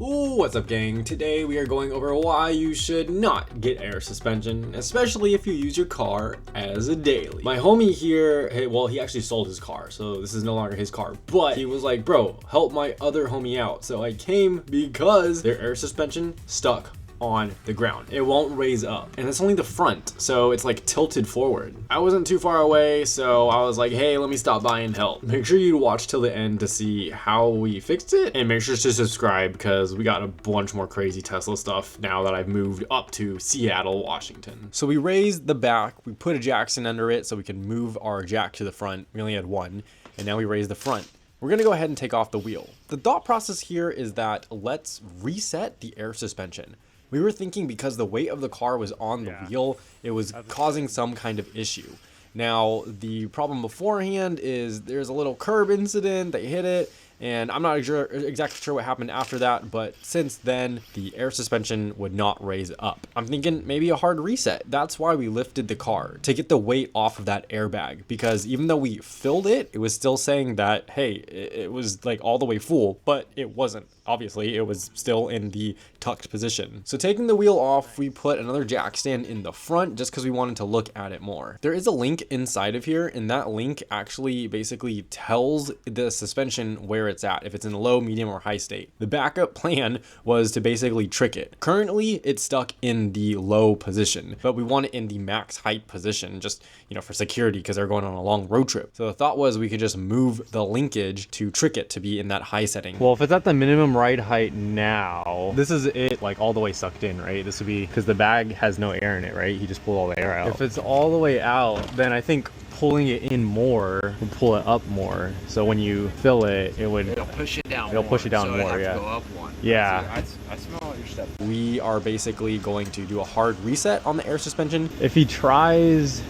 Ooh, what's up gang? Today we are going over why you should not get air suspension, especially if you use your car as a daily. My homie here, well, he actually sold his car, so this is no longer his car, but he was like, bro, help my other homie out. So I came because their air suspension stuck on the ground. It won't raise up, and it's only the front, so it's like tilted forward. I wasn't too far away, so I was like, hey, let me stop by and help. Make sure you watch till the end to see how we fixed it, and make sure to subscribe because we got a bunch more crazy Tesla stuff now that I've moved up to Seattle, Washington. So we raised the back, we put a jackson under it so we can move our jack to the front. We only had one, and now we raised the front. We're gonna go ahead and take off the wheel. The thought process here is that let's reset the air suspension. We were thinking because the weight of the car was on the wheel, it was causing some kind of issue. Now, the problem beforehand is there's a little curb incident, they hit it, and I'm not exactly sure what happened after that, but since then, the air suspension would not raise up. I'm thinking maybe a hard reset. That's why we lifted the car, to get the weight off of that airbag, because even though we filled it, it was still saying that, hey, it was like all the way full, but it wasn't. Obviously, it was still in the tucked position. So taking the wheel off, we put another jack stand in the front just because we wanted to look at it more. There is a link inside of here, and that link actually basically tells the suspension where it's at, if it's in low, medium, or high state. The backup plan was to basically trick it. Currently, it's stuck in the low position, but we want it in the max height position, just, you know, for security because they're going on a long road trip. So the thought was we could just move the linkage to trick it to be in that high setting. Well, if it's at the minimum ride height now, this is it like all the way sucked in, right? This would be because the bag has no air in it, right? He just pulled all the air out. If it's all the way out, then I think pulling it in more will pull it up more. So when you fill it, it'll push it down. It'll push it down more. So yeah. Go up one. Yeah. I smell all your stuff. We are basically going to do a hard reset on the air suspension. If he tries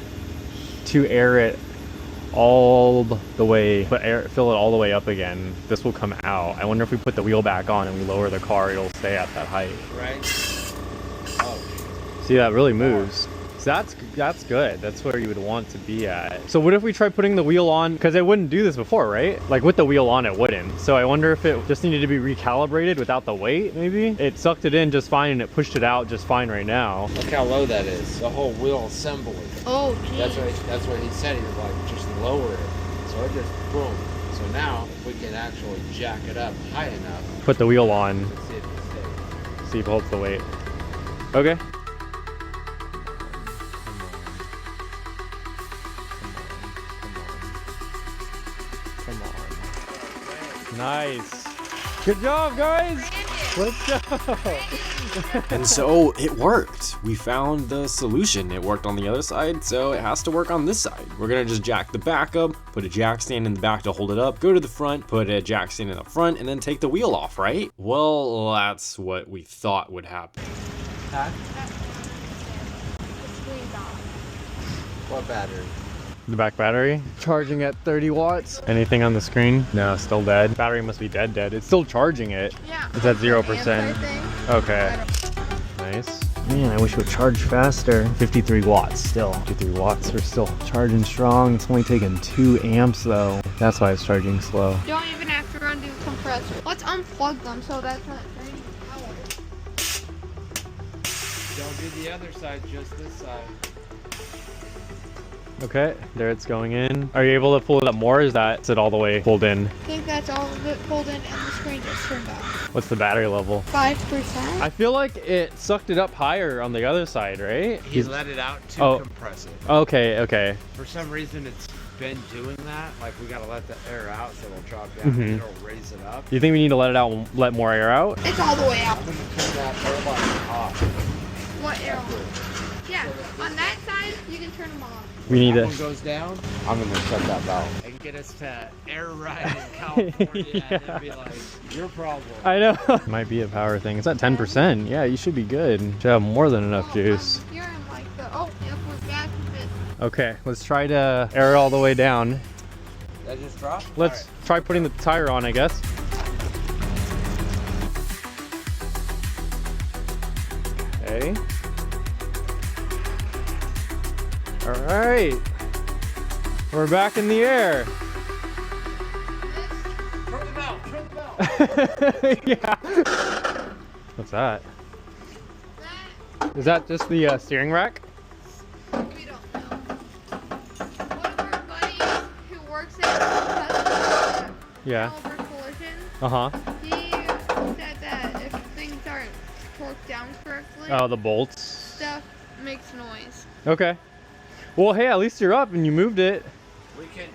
to air it all the way, fill it all the way up again, this will come out. I wonder if we put the wheel back on and we lower the car, it'll stay at that height. Right. Oh. See, that really moves. So that's good. That's where you would want to be at. So what if we try putting the wheel on? Because it wouldn't do this before, right? Like with the wheel on, it wouldn't. So I wonder if it just needed to be recalibrated without the weight, maybe? It sucked it in just fine and it pushed it out just fine right now. Look how low that is. The whole wheel assembly. Oh, geez. That's what he said. He was like, just lower it. So it just boom. So now we can actually jack it up high enough. Put the wheel on. Let's see if it stays. See if it holds the weight. Okay. Come on. Nice. Good job, guys. Let's go. And so it worked. We found the solution. It worked on the other side, so it has to work on this side. We're gonna just jack the back up, put a jack stand in the back to hold it up, go to the front, put a jack stand in the front, and then take the wheel off, right? Well, that's what we thought would happen. Huh? What battery? The back battery charging at 30 watts. Anything on the screen? No, still dead. Battery must be dead. It's still charging it. Yeah. It's at 0%. Okay. Nice. Man, I wish it would charge faster. 53 watts still. 53 watts. We're still charging strong. It's only taking 2 amps though. That's why it's charging slow. You don't even have to run the compressor. Let's unplug them so that's not draining power. Don't do the other side, just this side. Okay, there it's going in. Are you able to pull it up more? Is it all the way pulled in? I think that's all of it pulled in and the screen just turned off. What's the battery level? 5%? I feel like it sucked it up higher on the other side, right? He let it out to compress it. Okay. For some reason, it's been doing that. Like, we gotta let the air out so it'll drop down and it'll raise it up. You think we need to let it out and let more air out? It's all the way out. I'm gonna turn that airline off. What air? Yeah, on that side, you can turn them off. We need that to. one goes down, I'm gonna shut that valve. And get us to air ride in California and then be like, your problem. I know. Might be a power thing. It's at 10%. Yeah, you should be good. Should have more than enough juice. You're in like the, yep, we're back to this. Okay, let's try to air it all the way down. That just dropped? Let's try putting the tire on, I guess. Okay. All right. We're back in the air. Turn the bell, turn the bell. Yeah. What's that? That Is that just the steering rack? we don't know. One of our buddies who works at Tesla, Yeah. over collision, Uh-huh. he said that if things aren't torqued down correctly, Oh, the bolts. stuff makes noise. Okay. Well, hey, at least you're up and you moved it. We can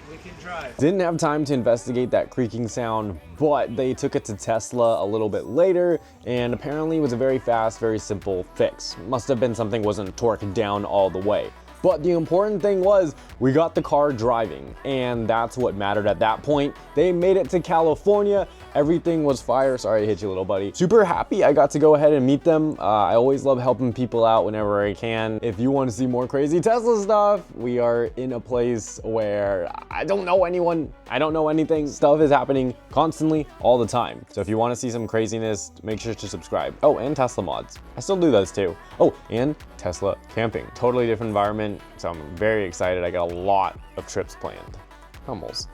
drive. Didn't have time to investigate that creaking sound, but they took it to Tesla a little bit later, and apparently it was a very fast, very simple fix. Must have been something wasn't torqued down all the way. But the important thing was we got the car driving, and that's what mattered at that point. They made it to California. Everything was fire. Sorry I hit you, little buddy. Super happy I got to go ahead and meet them. I always love helping people out whenever I can. If you want to see more crazy Tesla stuff, we are in a place where I don't know anyone. I don't know anything. Stuff is happening constantly all the time. So if you want to see some craziness, make sure to subscribe. Oh, and Tesla mods. I still do those too. Oh, and Tesla camping. Totally different environment. So I'm very excited. I got a lot of trips planned. Almost.